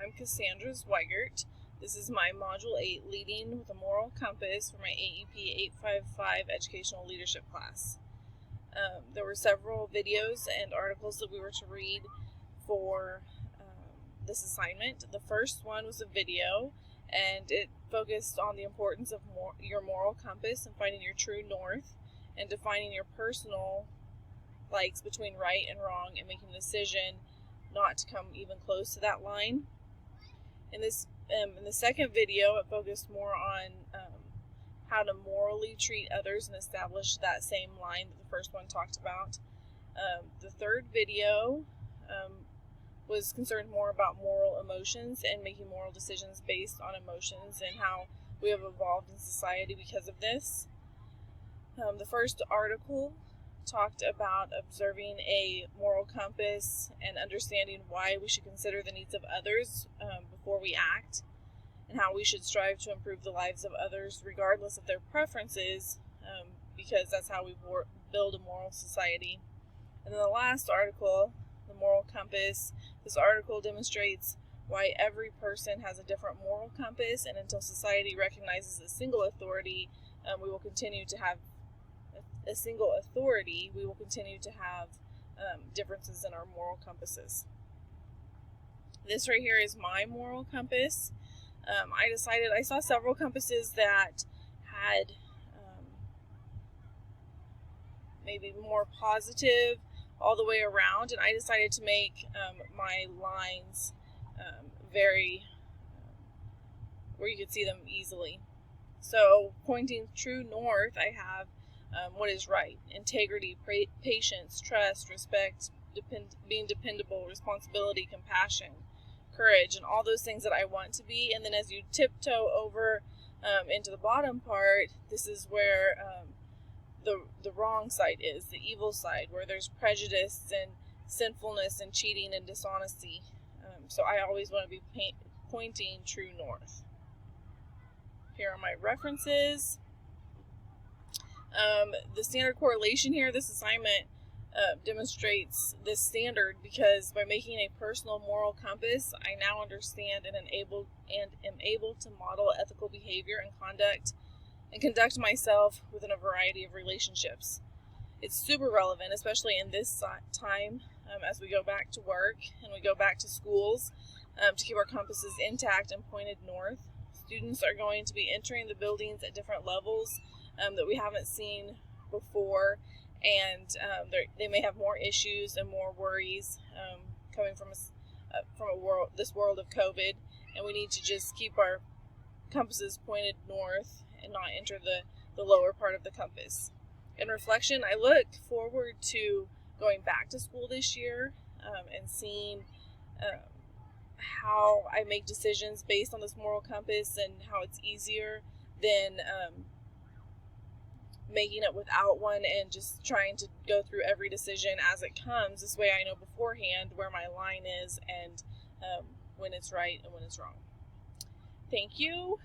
I'm Cassandra Zweigert. This is my Module 8, Leading with a Moral Compass, for my AEP 855 Educational Leadership class. There were several videos and articles that we were to read for this assignment. The first one was a video, and it focused on the importance of your moral compass and finding your true north and defining your personal likes between right and wrong and making a decision not to come even close to that line. In the second video, it focused more on how to morally treat others and establish that same line that the first one talked about. The third video was concerned more about moral emotions and making moral decisions based on emotions and how we have evolved in society because of this. The first article talked about observing a moral compass and understanding why we should consider the needs of others before we act, and how we should strive to improve the lives of others regardless of their preferences, because that's how we build a moral society. And then the last article, the moral compass, this article demonstrates why every person has a different moral compass, and until society recognizes a single authority, we will continue to have differences in our moral compasses. This right here is my moral compass. I saw several compasses that had maybe more positive all the way around, and I decided to make my lines very where you could see them easily. So pointing true north, I have what is right: integrity, patience, trust, respect, being dependable, responsibility, compassion, courage, and all those things that I want to be. And then as you tiptoe over into the bottom part, this is where the wrong side is, the evil side, where there's prejudice and sinfulness and cheating and dishonesty. So I always want to be pointing true north. Here are my references. The standard correlation here, this assignment demonstrates this standard because by making a personal moral compass, I now understand and am able to model ethical behavior and conduct myself within a variety of relationships. It's super relevant, especially in this time as we go back to work and we go back to schools, to keep our compasses intact and pointed north. Students are going to be entering the buildings at different levels that we haven't seen before, and they may have more issues and more worries coming from this world of COVID, and we need to just keep our compasses pointed north and not enter the lower part of the compass. In reflection, I look forward to going back to school this year and seeing how I make decisions based on this moral compass and how it's easier than making it without one and just trying to go through every decision as it comes. This way I know beforehand where my line is and when it's right and when it's wrong. Thank you.